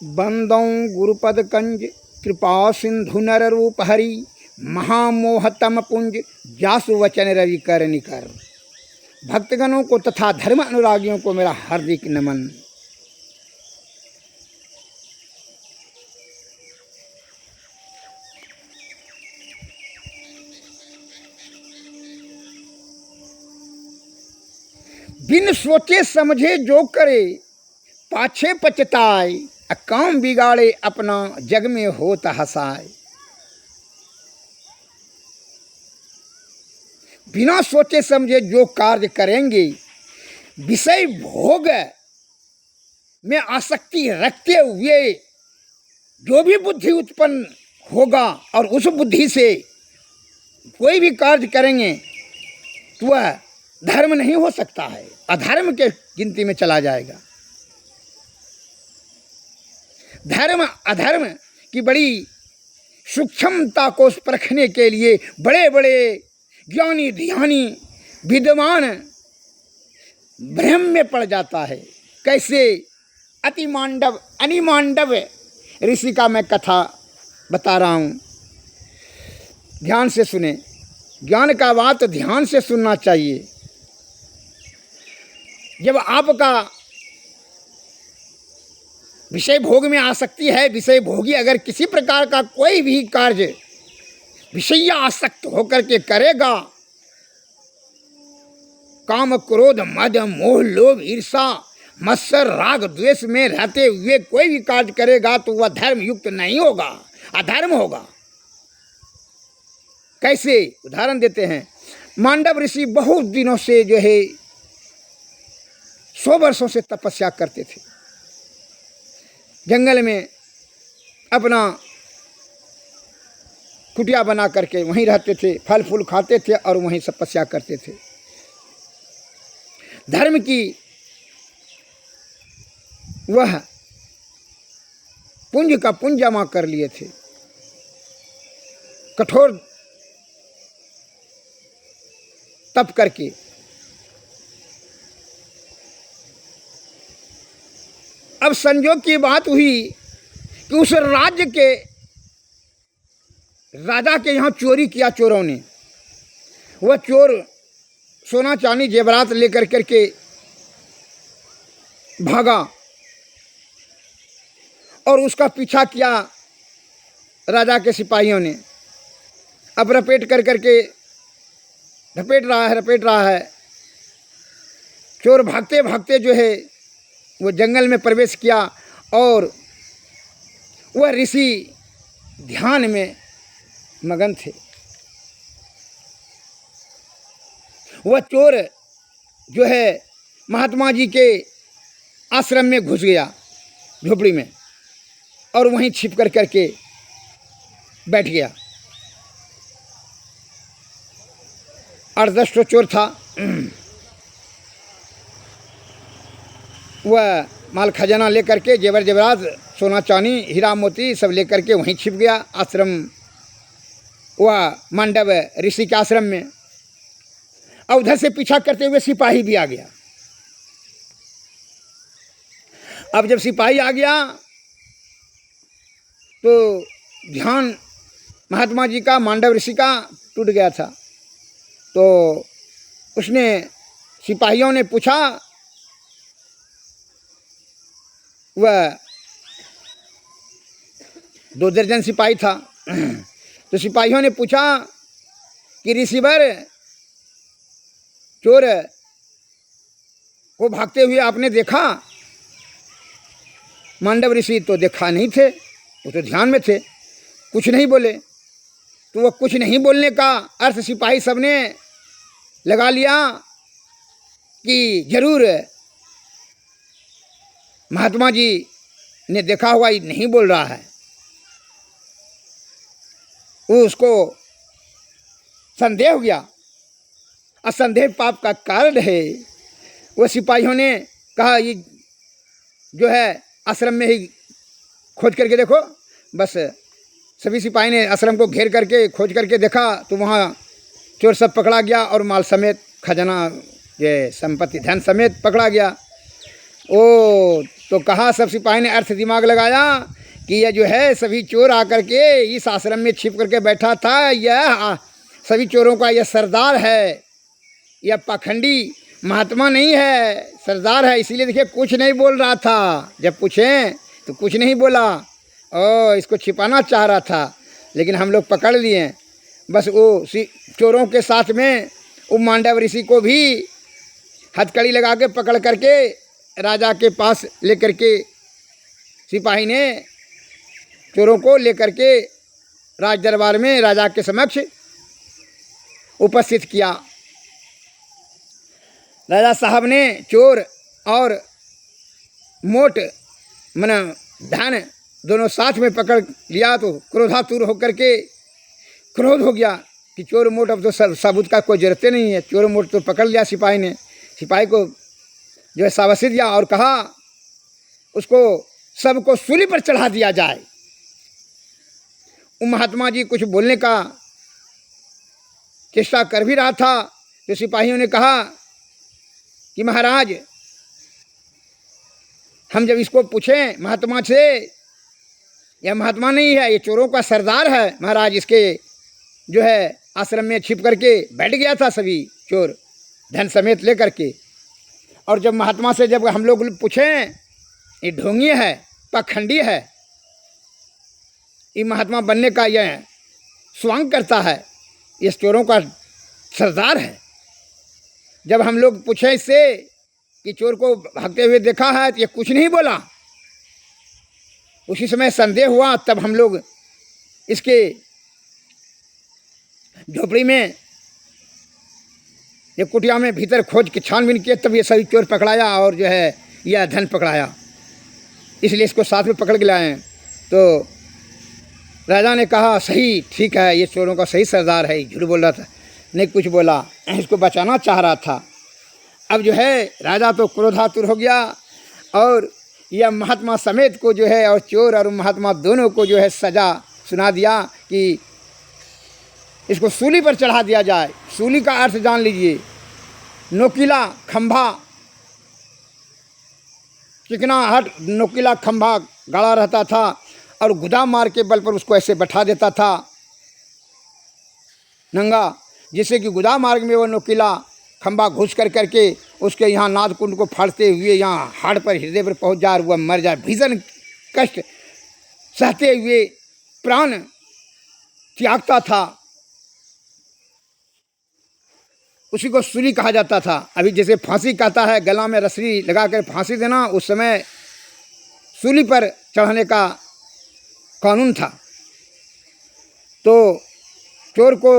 बंदौ गुरुपद कंज कृपा सिंधु नर रूप हरि महामोहतम पुंज जासु वचन रवि कर निकर। भक्तगणों को तथा धर्म अनुरागियों को मेरा हार्दिक नमन। बिन सोचे समझे जो करे पाछे पछताए, काम बिगाड़े अपना जग में होता हसाए। बिना सोचे समझे जो कार्य करेंगे, विषय भोग में आसक्ति रखते हुए जो भी बुद्धि उत्पन्न होगा और उस बुद्धि से कोई भी कार्य करेंगे तो वह धर्म नहीं हो सकता है, अधर्म के गिनती में चला जाएगा। धर्म अधर्म की बड़ी सूक्ष्मता को परखने के लिए बड़े बड़े ज्ञानी ध्यानी विद्वान भ्रम में पड़ जाता है। कैसे अतिमांडव अनिमांडव ऋषि का मैं कथा बता रहा हूँ, ध्यान से सुने। ज्ञान का बात ध्यान से सुनना चाहिए। जब आपका विषय भोग में आसक्ति है, विषय भोगी अगर किसी प्रकार का कोई भी कार्य विषय आसक्त होकर के करेगा, काम क्रोध मद मोह लोभ ईर्षा मत्सर राग द्वेष में रहते हुए कोई भी कार्य करेगा तो वह धर्म युक्त नहीं होगा, अधर्म होगा। कैसे उदाहरण देते हैं। मांडव ऋषि बहुत दिनों से जो है 100 वर्षों से तपस्या करते थे। जंगल में अपना कुटिया बना करके वहीं रहते थे, फल फूल खाते थे और वहीं तपस्या करते थे। धर्म की वह पुंज का पुंज जमा कर लिए थे। कठोर तप करके अब संयोग की बात हुई कि उस राज्य के राजा के यहाँ चोरी किया चोरों ने। वह चोर सोना चांदी जेवरात लेकर करके भागा और उसका पीछा किया राजा के सिपाहियों ने। अब रपेट करके रपेट रहा है। चोर भागते भागते जो है वो जंगल में प्रवेश किया और वह ऋषि ध्यान में मगन थे। वह चोर जो है महात्मा जी के आश्रम में घुस गया, झोपड़ी में, और वहीं छिप कर करके बैठ गया। 8-10 तो चोर था। वह माल खजाना लेकर के जेवर जेवरात सोना चांदी हीरा मोती सब लेकर के वहीं छिप गया आश्रम, वह मांडव ऋषि के आश्रम में। और उधर से पीछा करते हुए सिपाही भी आ गया। अब जब सिपाही आ गया तो ध्यान महात्मा जी का मांडव ऋषि का टूट गया था। तो उसने सिपाहियों ने पूछा, वह 2 दर्जन सिपाही था। तो सिपाहियों ने पूछा कि ऋषिवर, चोर को भागते हुए आपने देखा? मांडव ऋषि तो देखा नहीं थे, वो तो ध्यान में थे, कुछ नहीं बोले। तो वह कुछ नहीं बोलने का अर्थ सिपाही सबने लगा लिया कि जरूर महात्मा जी ने देखा हुआ, ही नहीं बोल रहा है। वो उसको संदेह हो गया, और संदेह पाप का कारण है। वो सिपाहियों ने कहा ये जो है आश्रम में ही खोज करके देखो। बस सभी सिपाही ने आश्रम को घेर करके खोज करके देखा तो वहाँ चोर सब पकड़ा गया और माल समेत खजाना ये संपत्ति धन समेत पकड़ा गया। ओ तो कहा, सब सिपाही ने अर्थ दिमाग लगाया कि यह जो है सभी चोर आकर के इस आश्रम में छिप करके बैठा था, यह सभी चोरों का यह सरदार है, यह पाखंडी महात्मा नहीं है, सरदार है। इसीलिए देखिए कुछ नहीं बोल रहा था, जब पूछें तो कुछ नहीं बोला। ओ इसको छिपाना चाह रहा था, लेकिन हम लोग पकड़ लिए। बस वो चोरों के साथ में वो मांडव ऋषि को भी हथकड़ी लगा के पकड़ करके राजा के पास लेकर के सिपाही ने चोरों को लेकर के राज दरबार में राजा के समक्ष उपस्थित किया। राजा साहब ने चोर और मोट मन धन दोनों साथ में पकड़ लिया तो क्रोधातुर होकर के क्रोध हो गया कि चोर मोट अब तो सबूत का कोई जरूरत नहीं है। चोर मोट तो पकड़ लिया सिपाही ने, सिपाही को जो है शाबाशी दिया और कहा उसको सबको सूली पर चढ़ा दिया जाए। महात्मा जी कुछ बोलने का चेष्टा कर भी रहा था तो सिपाहियों ने कहा कि महाराज हम जब इसको पूछें महात्मा से, यह महात्मा नहीं है, ये चोरों का सरदार है महाराज, इसके जो है आश्रम में छिप करके बैठ गया था सभी चोर धन समेत लेकर के। और जब महात्मा से जब हम लोग पूछें ये ढोंगी है, पाखंडी है, ये महात्मा बनने का यह स्वांग करता है, ये चोरों का सरदार है। जब हम लोग पूछे इससे कि चोर को भागते हुए देखा है तो ये कुछ नहीं बोला। उसी समय संदेह हुआ, तब हम लोग इसके झोपड़ी में ये कुटिया में भीतर खोज के छानबीन किए, तब ये सभी चोर पकड़ाया और जो है यह धन पकड़ाया। इसलिए इसको साथ में पकड़ के लाए। तो राजा ने कहा सही ठीक है, ये चोरों का सही सरदार है, झूठ बोल रहा था, नहीं कुछ बोला, इसको बचाना चाह रहा था। अब जो है राजा तो क्रोधातुर हो गया और यह महात्मा समेत को जो है और चोर और महात्मा दोनों को जो है सजा सुना दिया कि इसको सूली पर चढ़ा दिया जाए। सूली का अर्थ जान लीजिए, नोकीला खंभा, चिकनाहट नोकीला खंभा गड़ा रहता था और गुदा मार के बल पर उसको ऐसे बैठा देता था नंगा, जिससे कि गुदा मार्ग में वो नोकीला खंभा घुस कर करके उसके यहाँ नाद कुंड को फाड़ते हुए यहाँ हाड़ पर हृदय पर पहुँच जाए, वह मर जाए। भीषण कष्ट सहते हुए प्राण त्यागता था, उसी को सूली कहा जाता था। अभी जैसे फांसी कहता है, गला में रस्सी लगा कर फांसी देना, उस समय सूली पर चढ़ाने का कानून था। तो चोर को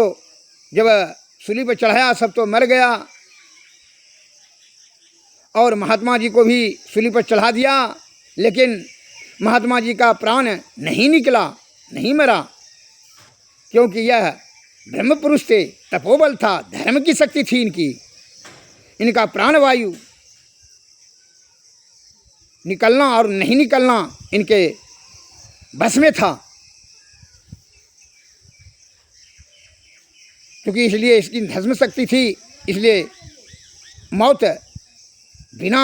जब सूली पर चढ़ाया सब तो मर गया और महात्मा जी को भी सूली पर चढ़ा दिया, लेकिन महात्मा जी का प्राण नहीं निकला, नहीं मरा, क्योंकि यह ब्रह्म पुरुष थे, तपोबल था, धर्म की शक्ति थी इनकी, इनका प्राणवायु निकलना और नहीं निकलना इनके बस में था। क्योंकि इसलिए इसकी धर्म शक्ति थी, इसलिए मौत बिना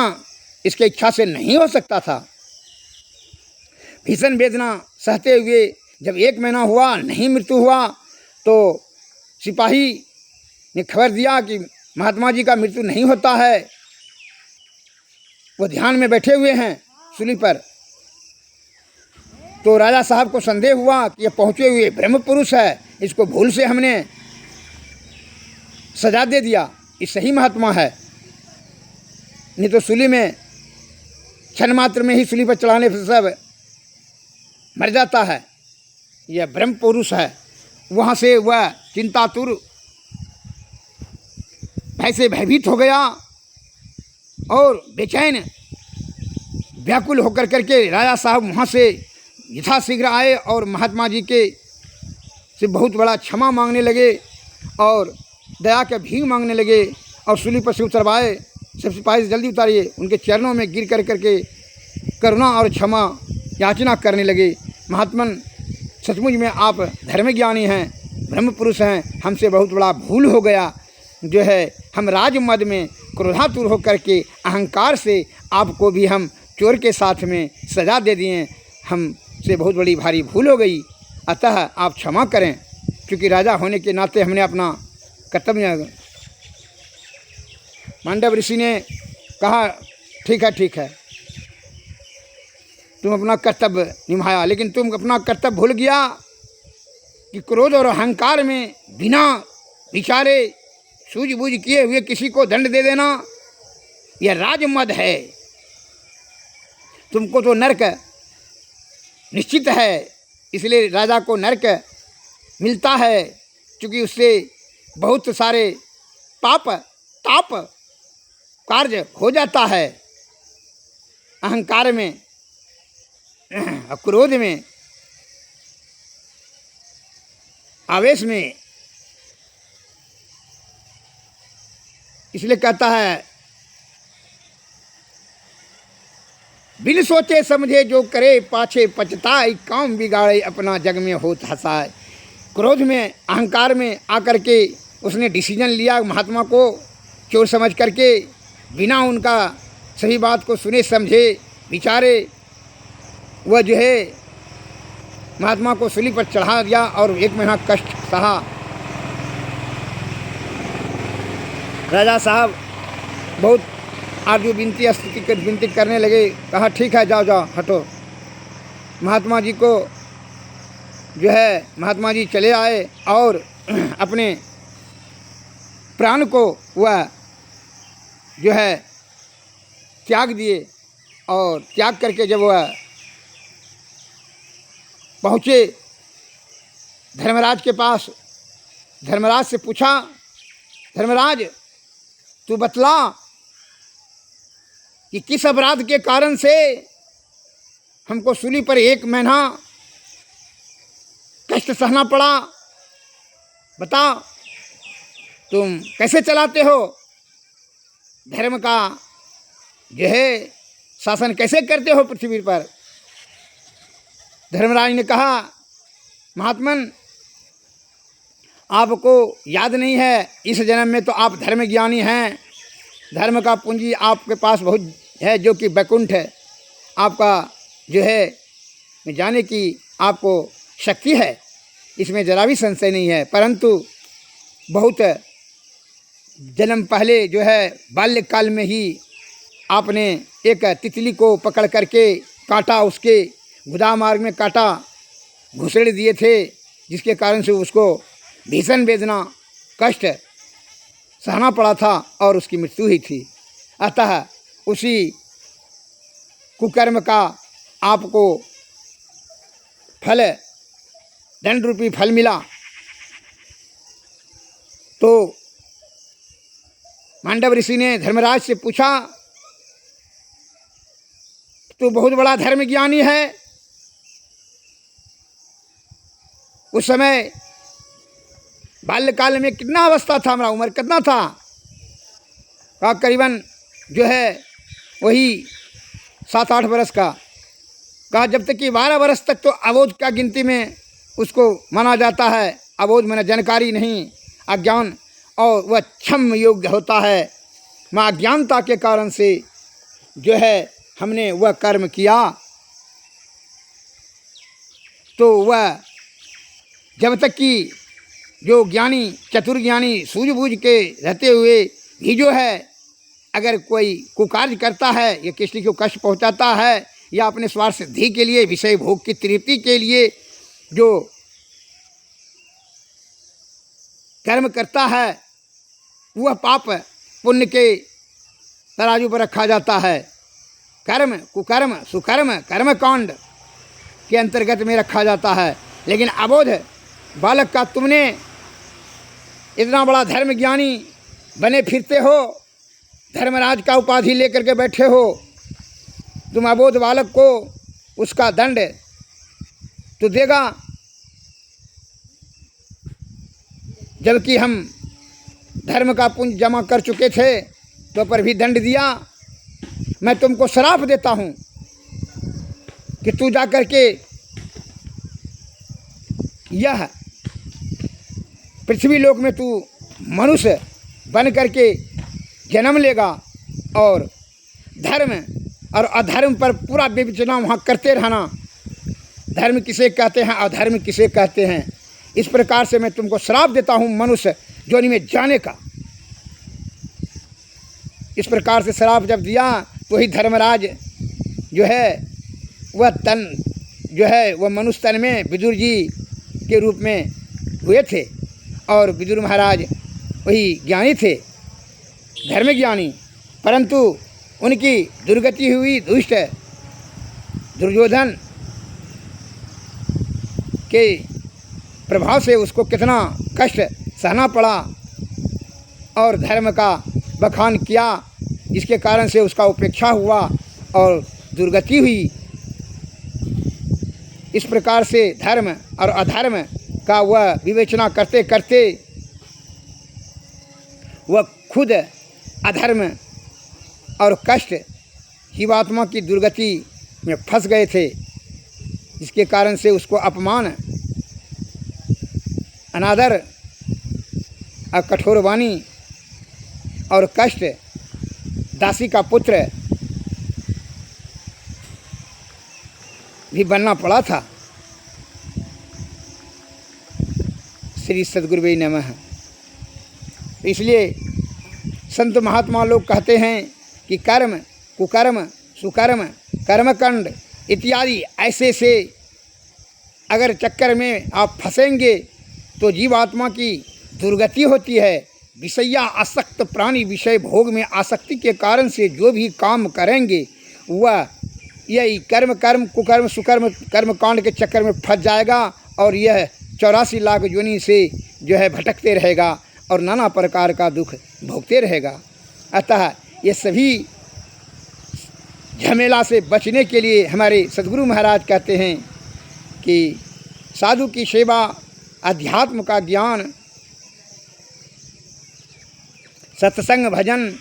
इसके इच्छा से नहीं हो सकता था। भीषण वेदना सहते हुए जब 1 महीना हुआ नहीं मृत्यु हुआ तो सिपाही ने खबर दिया कि महात्मा जी का मृत्यु नहीं होता है, वो ध्यान में बैठे हुए हैं सूली पर। तो राजा साहब को संदेह हुआ कि ये पहुँचे हुए ब्रह्म पुरुष है, इसको भूल से हमने सजा दे दिया, ये सही महात्मा है, नहीं तो सूली में क्षण मात्र में ही सूली पर चढ़ाने से सब मर जाता है। यह ब्रह्म पुरुष है। वहाँ से वह चिंतातुर ऐसे भयभीत हो गया और बेचैन व्याकुल होकर करके राजा साहब वहाँ से यथाशीघ्र आए और महात्मा जी के से बहुत बड़ा क्षमा मांगने लगे और दया के भीख मांगने लगे और सूली पर से उतरवाए। सब सिपाही से जल्दी उतारिए, उनके चरणों में गिर कर करके करुणा और क्षमा याचना करने लगे। महात्मन सचमुच में आप धर्म ज्ञानी हैं, ब्रह्म पुरुष हैं, हमसे बहुत बड़ा भूल हो गया, जो है हम राजमद में क्रोधातुर होकर के अहंकार से आपको भी हम चोर के साथ में सज़ा दे दिए, हमसे बहुत बड़ी भारी भूल हो गई, अतः आप क्षमा करें, क्योंकि राजा होने के नाते हमने अपना कर्तव्य। मांडव ऋषि ने कहा ठीक है, तुम अपना कर्तव्य निभाया, लेकिन तुम अपना कर्तव्य भूल गया कि क्रोध और अहंकार में बिना विचारे सूझबूझ किए हुए किसी को दंड दे देना यह राजमद है। तुमको तो नरक निश्चित है, इसलिए राजा को नरक मिलता है, क्योंकि उससे बहुत सारे पाप ताप कार्य हो जाता है। अहंकार में, क्रोध में, आवेश में, इसलिए कहता है बिन सोचे समझे जो करे पाछे पछताए, काम बिगाड़े अपना जग में होत हंसाए। क्रोध में, अहंकार में आकर के उसने डिसीजन लिया महात्मा को चोर समझ करके, बिना उनका सही बात को सुने समझे विचारे, वह जो है महात्मा को सूली पर चढ़ा दिया और 1 महीना कष्ट सहा। राजा साहब बहुत आरजू विनती करने लगे, कहा ठीक है, जाओ हटो। महात्मा जी को जो है, महात्मा जी चले आए और अपने प्राण को वह जो है त्याग दिए, और त्याग करके जब वह पहुँचे धर्मराज के पास, धर्मराज से पूछा, धर्मराज तू बतला कि किस अपराध के कारण से हमको सूली पर 1 महीना कष्ट सहना पड़ा, बता। तुम कैसे चलाते हो धर्म का जो है शासन, कैसे करते हो पृथ्वी पर। धर्मराज ने कहा, महात्मन आपको याद नहीं है, इस जन्म में तो आप धर्म ज्ञानी हैं, धर्म का पूंजी आपके पास बहुत है, जो कि वैकुंठ है आपका जो है, में जाने की आपको शक्ति है, इसमें जरा भी संशय नहीं है। परंतु बहुत जन्म पहले जो है बाल्यकाल में ही आपने एक तितली को पकड़ करके काटा, उसके गुदा मार्ग में काटा, घुसेड़ दिए थे, जिसके कारण से उसको भीषण वेदना कष्ट सहना पड़ा था और उसकी मृत्यु हुई थी। अतः उसी कुकर्म का आपको फल, दंड रूपी फल मिला। तो मांडव ऋषि ने धर्मराज से पूछा, तू बहुत बड़ा धर्म ज्ञानी है, उस समय बाल्यकाल में कितना अवस्था था, हमारा उम्र कितना था? कहा करीबन जो है वही 7-8 बरस का। कहा जब तक कि 12 बरस तक तो अबोध का गिनती में उसको माना जाता है। अबोध माने जानकारी नहीं, अज्ञान, और वह क्षम योग्य होता है। माँ अज्ञानता के कारण से जो है हमने वह कर्म किया, तो वह जब तक कि जो ज्ञानी चतुर ज्ञानी सूझबूझ के रहते हुए भी जो है अगर कोई कुकार्य करता है या किसी को कष्ट पहुंचाता है या अपने स्वार्थ सिद्धि के लिए, विषय भोग की तृप्ति के लिए जो कर्म करता है, वह पाप पुण्य के तराजू पर रखा जाता है। कर्म कुकर्म सुकर्म कर्मकांड के अंतर्गत में रखा जाता है। लेकिन अबोध बालक का तुमने इतना बड़ा धर्म ज्ञानी बने फिरते हो, धर्मराज का उपाधि लेकर के बैठे हो, तुम अबोध बालक को उसका दंड तो देगा, जबकि हम धर्म का पुण्य जमा कर चुके थे तो पर भी दंड दिया। मैं तुमको श्राप देता हूँ कि तू जा कर के यह पृथ्वी लोक में तू मनुष्य बन करके जन्म लेगा और धर्म और अधर्म पर पूरा विवेचना वहाँ करते रहना। धर्म किसे कहते हैं, अधर्म किसे कहते हैं, इस प्रकार से मैं तुमको श्राप देता हूँ मनुष्य योनि में जाने का। इस प्रकार से श्राप जब दिया तो ही धर्मराज जो है वह तन जो है वह मनुष्य तन में विदुर जी के रूप में हुए थे। और विदुर महाराज वही ज्ञानी थे, धर्म ज्ञानी, परंतु उनकी दुर्गति हुई दुष्ट दुर्योधन के प्रभाव से उसको कितना कष्ट सहना पड़ा और धर्म का बखान किया, जिसके कारण से उसका उपेक्षा हुआ और दुर्गति हुई। इस प्रकार से धर्म और अधर्म का वह विवेचना करते करते वह खुद अधर्म और कष्ट जीवात्मा की दुर्गति में फंस गए थे, जिसके कारण से उसको अपमान, अनादर और कठोर वाणी और कष्ट, दासी का पुत्र भी बनना पड़ा था। श्री सद्गुरुवे नमः। इसलिए संत महात्मा लोग कहते हैं कि कर्म, कुकर्म, सुकर्म, कर्मकांड इत्यादि ऐसे से अगर चक्कर में आप फंसेंगे तो जीवात्मा की दुर्गति होती है। विषया आसक्त प्राणी विषय भोग में आसक्ति के कारण से जो भी काम करेंगे वह यही कर्म, कुकर्म, सुकर्म, कर्मकांड के चक्कर में फंस जाएगा और यह 84 लाख योनि से जो है भटकते रहेगा और नाना प्रकार का दुख भोगते रहेगा। अतः ये सभी झमेला से बचने के लिए हमारे सद्गुरु महाराज कहते हैं कि साधु की सेवा, अध्यात्म का ज्ञान, सत्संग, भजन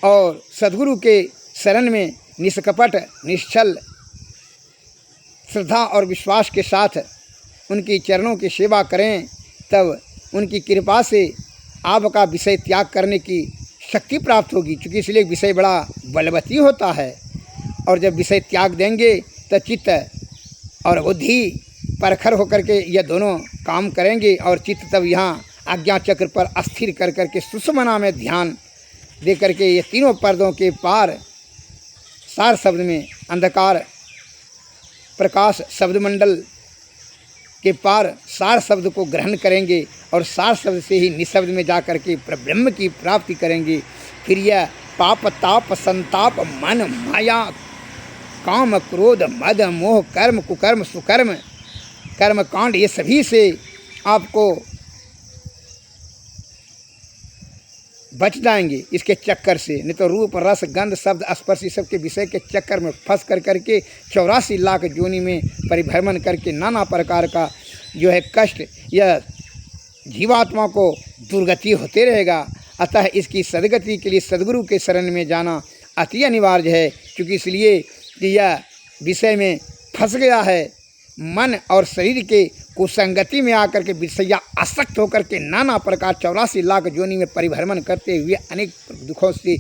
और सद्गुरु के शरण में निष्कपट, निश्चल श्रद्धा और विश्वास के साथ उनकी चरणों की सेवा करें, तब उनकी कृपा से आपका विषय त्याग करने की शक्ति प्राप्त होगी। क्योंकि इसलिए विषय बड़ा बलवती होता है और जब विषय त्याग देंगे तो चित्त और बुद्धि परखर होकर के यह दोनों काम करेंगे और चित्त तब यहाँ आज्ञा चक्र पर अस्थिर कर करके सुषुम्ना में ध्यान दे करके ये तीनों पर्दों के पार सार शब्द में अंधकार प्रकाश शब्द मंडल के पार सार शब्द को ग्रहण करेंगे और सार शब्द से ही निशब्द में जा कर के ब्रह्म की प्राप्ति करेंगे। फिर यह पाप, ताप, संताप, मन, माया, काम, क्रोध, मद, मोह, कर्म, कुकर्म, सुकर्म, कर्मकांड, ये सभी से आपको बच जाएंगे इसके चक्कर से। नहीं तो रूप, रस, गंध, शब्द, स्पर्श सब के विषय के चक्कर में फंस कर करके 84 लाख योनि में परिभ्रमण करके नाना प्रकार का जो है कष्ट यह जीवात्मा को दुर्गति होते रहेगा। अतः इसकी सदगति के लिए सद्गुरु के शरण में जाना अति अनिवार्य है। क्योंकि इसलिए कि यह विषय में फंस गया है, मन और शरीर के कुसंगति में आकर के विषया आसक्त होकर के नाना प्रकार 84 लाख योनि में परिभ्रमण करते हुए अनेक दुखों से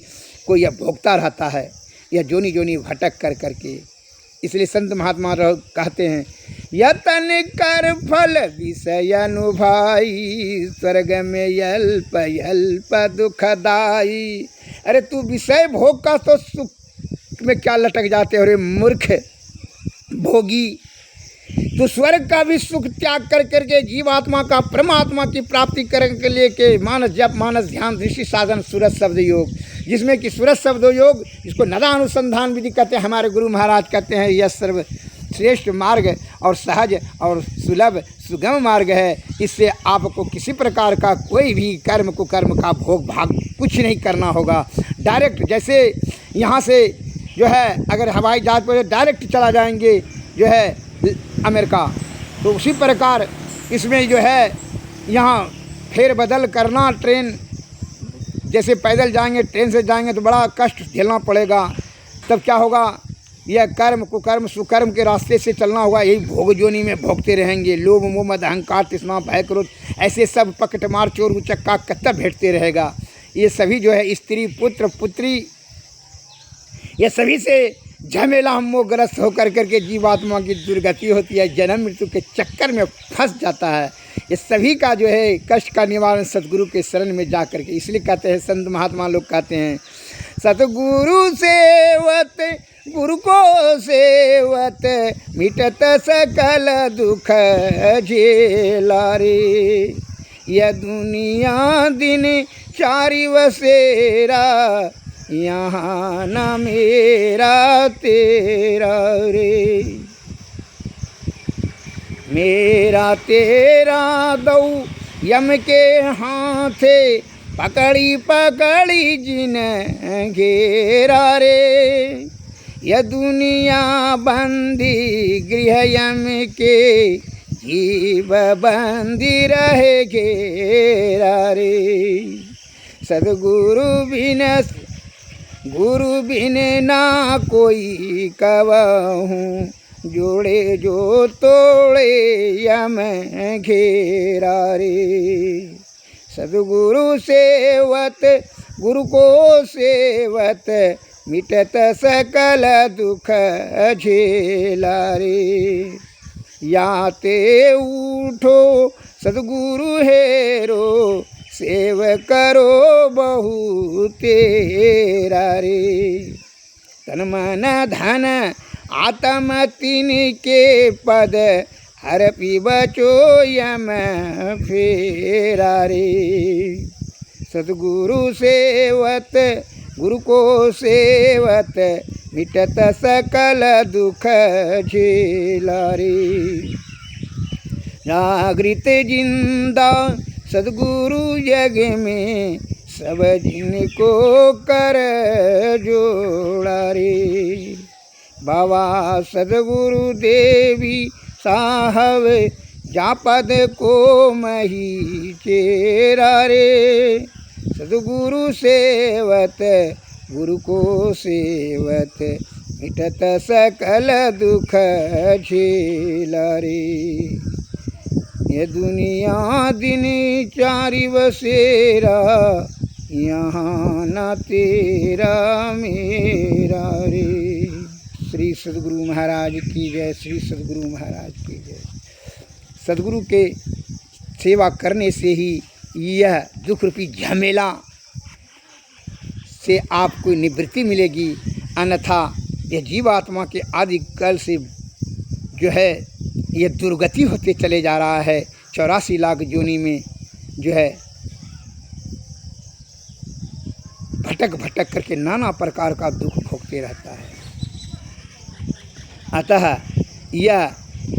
को यह भोगता रहता है, यह जोनी जोनी भटक कर करके। इसलिए संत महात्मा कहते हैं, यतन कर फल विषय अनुभवाई, स्वर्ग में अल्प अल्प दुखदाई। अरे तू विषय भोग का तो सुख में क्या लटक जाते हो रे मूर्ख भोगी। तो स्वर्ग का भी सुख त्याग कर करके जीवात्मा का परमात्मा की प्राप्ति करने के लिए के मानस जप, मानस ध्यान, ऋषि साधन, सूरज शब्द योग, जिसमें कि सूरज शब्द योग इसको नदानुसंधान विधि कहते हैं। हमारे गुरु महाराज कहते हैं यह सर्वश्रेष्ठ मार्ग और सहज और सुलभ सुगम मार्ग है। इससे आपको किसी प्रकार का कोई भी कर्म कुकर्म का भोग भाग कुछ नहीं करना होगा। डायरेक्ट जैसे यहाँ से जो है अगर हवाई जहाज पर डायरेक्ट चला जाएंगे जो है अमेरिका, तो उसी प्रकार इसमें जो है यहाँ फेर बदल करना। ट्रेन जैसे पैदल जाएंगे, ट्रेन से जाएंगे तो बड़ा कष्ट झेलना पड़ेगा। तब क्या होगा, यह कर्म कुकर्म सुकर्म के रास्ते से चलना होगा। यही भोग जोनी में भोगते रहेंगे। लोभ मोह मद अहंकार तृष्णा भय क्रोध ऐसे सब पकट मार चोर उचक्का कत्ता भेटते रहेगा। ये सभी जो है स्त्री पुत्र पुत्री ये सभी से झमेला मोहग्रस्त होकर करके जीवात्मा की दुर्गति होती है, जन्म मृत्यु के चक्कर में फंस जाता है। ये सभी का जो है कष्ट का निवारण सतगुरु के शरण में जा करके, इसलिए कहते हैं संत महात्मा लोग कहते हैं सतगुरु सेवत गुरु को सेवत मिटत सकल दुख झेला रे। यह दुनिया दिन चारि बसेरा, यहाँ न मेरा तेरा रे। मेरा तेरा दौ यम के हाथे, पकड़ी पकड़ी जिन घेरा रे। यह दुनिया बंदी गृह यम के, जीव बंदी रहे घेरा रे। सदगुरु बिन गुरु बिन ना कोई कवहूँ, जोड़े जो तोड़े यम घेरा रे। सदगुरु सेवत गुरु को सेवत, मिटत सकल दुख झेला रे। याते उठो सदगुरु हेरो, सेव करो बहु तेरा रे। तन मन धन आत्म तीन के पद, हर पी बचो यम फेरा रे। सदगुरु सेवत गुरु को सेवत, मिटत सकल दुख झेला रे। जागृत जिंदा सदगुरु जग में, सब जिनको कर जोड़ा रे। बाबा सदगुरु देवी साहब, जा पद को मही चेरा रे। सदगुरु सेवत गुरु को सेवत, मिटत सकल दुख झेला रे। ये दुनिया दिन चारि बसेरा, यहाँ न तेरा मेरा रे। श्री सदगुरु महाराज की जय, श्री सदगुरु महाराज की जय। सदगुरु के सेवा करने से ही यह दुख रूपी झमेला से आपको निवृत्ति मिलेगी, अन्यथा यह जीवात्मा के आदि कल से जो है ये दुर्गति होते चले जा रहा है। 84 लाख योनि में जो है भटक भटक करके नाना प्रकार का दुख भोगते रहता है। अतः यह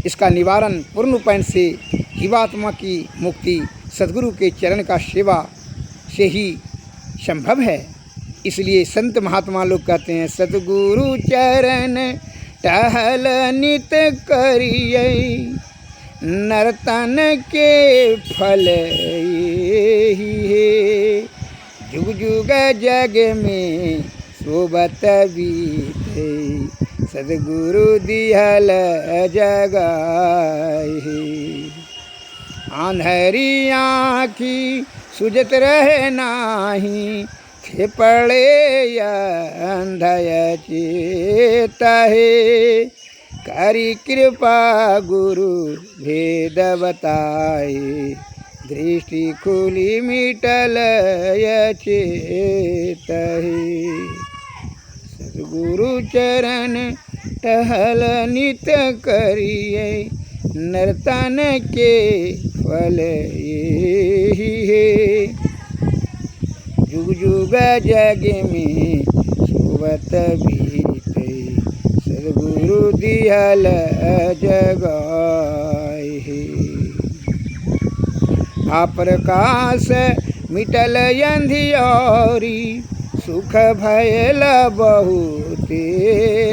इसका निवारण पूर्ण उपाय से जीवात्मा की मुक्ति सद्गुरु के चरण का सेवा से ही संभव है। इसलिए संत महात्मा लोग कहते हैं सद्गुरु चरण टहल नित करिए, नर्तन के फल यही है। जुग जुग जग में सोबत बीते, सद्गुरु दिहल जगाए। आंधरी आँखी सुजत रहे नाही, थे पड़े अंधय चेता है। करी कृपा गुरु भेद बताए, दृष्टि खुली मिटल चेत है। सद्गुरु चरण टहल नित करिए, नर्तन के फल यही है। जुग जुग जग में सोबत बीते, सद्गुरु दिहल जगाए। आप्रकाश मिटल अंधियारी, सुख भयल बहुते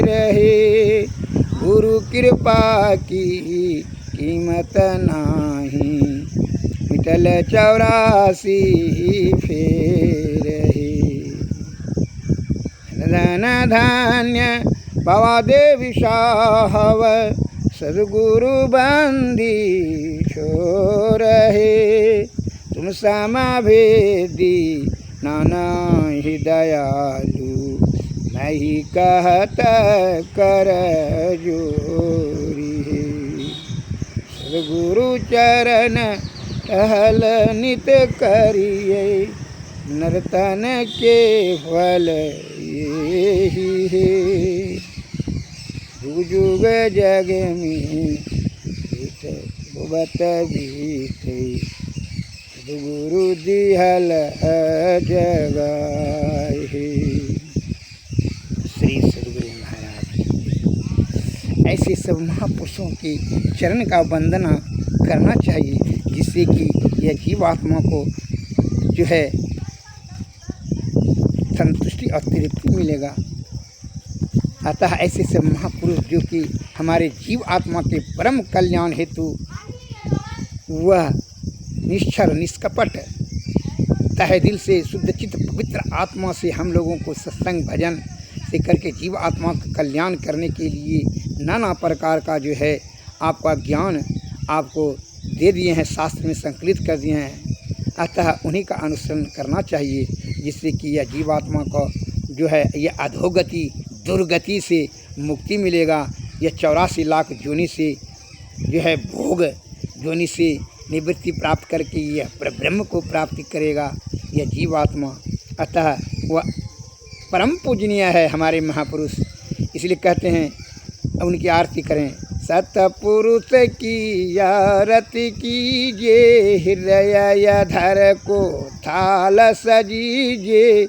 रहे। गुरु कृपा की कीमत नाही, मिटल 84 फेर है। धन धान्य बाबा देवी साहब, सद्गुरु बंदी छोर है। तुम समा भेदी नाना ही दयालु, नहीं कहत कर जोरी। सद्गुरु चरण टहल नित करिए, नर्तन के फल यही है। जुग जुग जग में बत बीते, सद्गुरु दिहल जगाए। श्री सद्गुरु महाराज ऐसे सब महापुरुषों के चरण का वंदना करना चाहिए, जिससे कि यह जीवात्मा को जो है संतुष्टि और तृप्ति मिलेगा। अतः ऐसे सब महापुरुष जो कि हमारे जीव आत्मा के परम कल्याण हेतु वह निश्चल निष्कपट तहे दिल से शुद्ध चित्त पवित्र आत्मा से हम लोगों को सत्संग भजन से करके जीव आत्मा का कल्याण करने के लिए नाना प्रकार का जो है आपका ज्ञान आपको दे दिए हैं, शास्त्र में संकलित कर दिए हैं। अतः उन्हीं का अनुसरण करना चाहिए, जिससे कि यह जीवात्मा को जो है यह अधोगति दुर्गति से मुक्ति मिलेगा। यह 84 लाख जोनि से जो है भोग जोनि से निवृत्ति प्राप्त करके यह ब्रह्म को प्राप्ति करेगा यह जीवात्मा। अतः वह परम पूजनीय है हमारे महापुरुष, इसलिए कहते हैं उनकी आरती करें। सतपुरुष की आरती कीजिए, हृदय धर को थाल सजीजिए।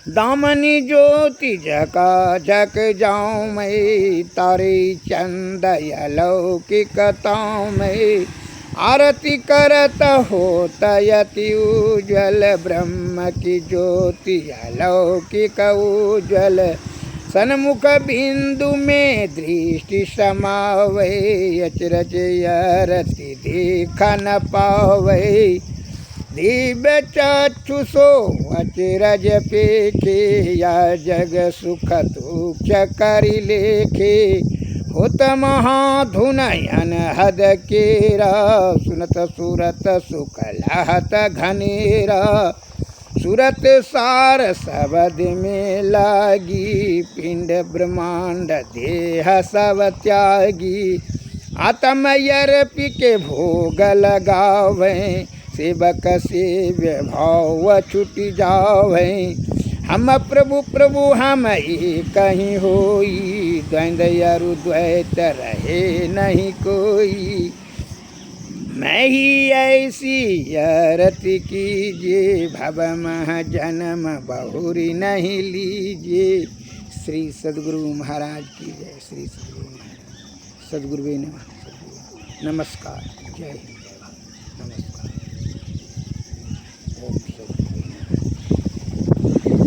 दामनी ज्योति झका झक जाऊँ मैं, तारे चंद अलौकिकताओं में। आरती करत होत यति उज्ज्वल, ब्रह्म की ज्योति अलौकिक उज्ज्वल। सन्मुख बिंदु में दृष्टि समावे, अचरज आरती देख न पावे। दिव्य चक्षुषो अचरज पेखे, या जग सुख दुख करि लेखे। होत महाधुनयन हद केरा, सुनत सुरत सुख लहत घनेरा। सुरत सार शब्द में लागी, पिंड ब्रह्मांड देह सब त्यागी। आत्म अर्पि के भोग लगावें, सेवक सेव्य भाव छुट जावे। हम प्रभु प्रभु हम एक ही होई, द्वंद्व अरु द्वैत रहे नहीं कोई। मैं ही ऐसी आरती कीजिए, भव मह जन्म बहुरी नहीं लीजिए। श्री सद्गुरु महाराज की जय। श्री सद्गुरु महाराज। सद्गुरुवे नमः। नमस्कार। जय हिंद।